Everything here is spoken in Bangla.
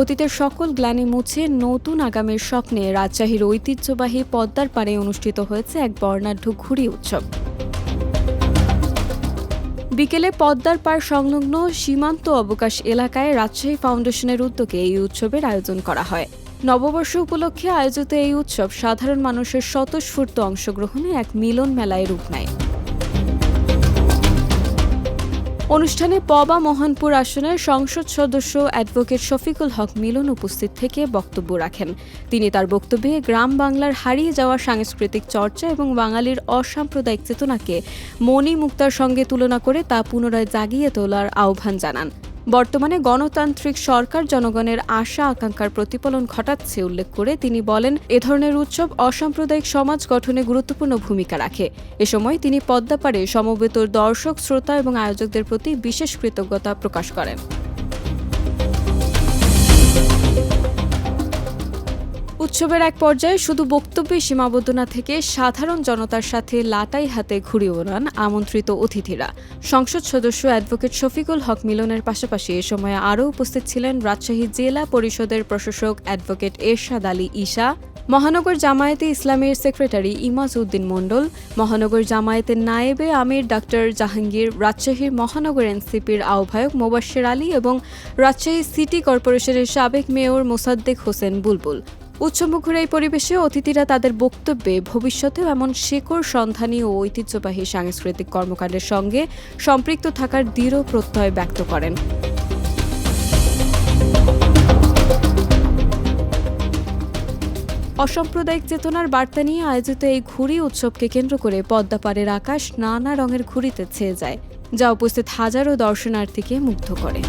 অতীতের সকল গ্লানি মুছে নতুন আগামীর স্বপ্নে রাজশাহীর ঐতিহ্যবাহী পদ্মার পাড়ে অনুষ্ঠিত হয়েছে এক বর্ণাঢ্য ঘুড়ি উৎসব। বিকেলে পদ্মার পাড় সংলগ্ন সীমান্ত অবকাশ এলাকায় রাজশাহী ফাউন্ডেশনের উদ্যোগে এই উৎসবের আয়োজন করা হয়। নববর্ষ উপলক্ষে আয়োজিত এই উৎসব সাধারণ মানুষের স্বতঃস্ফূর্ত অংশগ্রহণে এক মিলন মেলায় রূপ নেয়। অনুষ্ঠানে পবা মোহনপুর আসনের সংসদ সদস্য অ্যাডভোকেট শফিকুল হক মিলন উপস্থিত থেকে বক্তব্য রাখেন। তিনি তার বক্তব্যে গ্রাম বাংলার হারিয়ে যাওয়া সাংস্কৃতিক চর্চা এবং বাঙালির অসাম্প্রদায়িক চেতনাকে মণিমুক্তার সঙ্গে তুলনা করে তা পুনরায় জাগিয়ে তোলার আহ্বান জানান। বর্তমানে গণতান্ত্রিক সরকার জনগণের আশা আকাঙ্ক্ষার প্রতিফলন ঘটাচ্ছে উল্লেখ করে তিনি বলেন, এ ধরনের উৎসব অসাম্প্রদায়িক সমাজ গঠনে গুরুত্বপূর্ণ ভূমিকা রাখে। এ সময় তিনি পদ্মাপাড়ে সমবেত দর্শক, শ্রোতা এবং আয়োজকদের প্রতি বিশেষ কৃতজ্ঞতা প্রকাশ করেন। উৎসবের এক পর্যায়ে শুধু বক্তব্যে সীমাবদ্ধ না থেকে সাধারণ জনতার সাথে লাটাই হাতে ঘুড়ি ওড়ান আমন্ত্রিত অতিথিরা। সংসদ সদস্য অ্যাডভোকেট শফিকুল হক মিলনের পাশাপাশি এ সময় আরও উপস্থিত ছিলেন রাজশাহী জেলা পরিষদের প্রশাসক অ্যাডভোকেট এরশাদ আলী ঈশা, মহানগর জামায়াতে ইসলামীর সেক্রেটারি ইমাজ উদ্দিন মণ্ডল, মহানগর জামায়াতের নায়েবে আমির ডাক্তার জাহাঙ্গীর, রাজশাহীর মহানগর এনসিপির আহ্বায়ক মোবাশ্বের আলী এবং রাজশাহী সিটি কর্পোরেশনের সাবেক মেয়র মোসাদ্দেক হোসেন বুলবুল। উৎসবমুখর এই পরিবেশে অতিথিরা তাদের বক্তব্যে ভবিষ্যতেও এমন শেকড় সন্ধানী ও ঐতিহ্যবাহী সাংস্কৃতিক কর্মকাণ্ডের সঙ্গে সম্পৃক্ত থাকার দৃঢ় প্রত্যয় ব্যক্ত করেন। অসাম্প্রদায়িক চেতনার বার্তা নিয়ে আয়োজিত এই ঘুড়ি উৎসবকে কেন্দ্র করে পদ্মাপাড়ের আকাশ নানা রঙের ঘুড়িতে ছেয়ে যায়, যা উপস্থিত হাজারো দর্শনার্থীকে মুগ্ধ করে।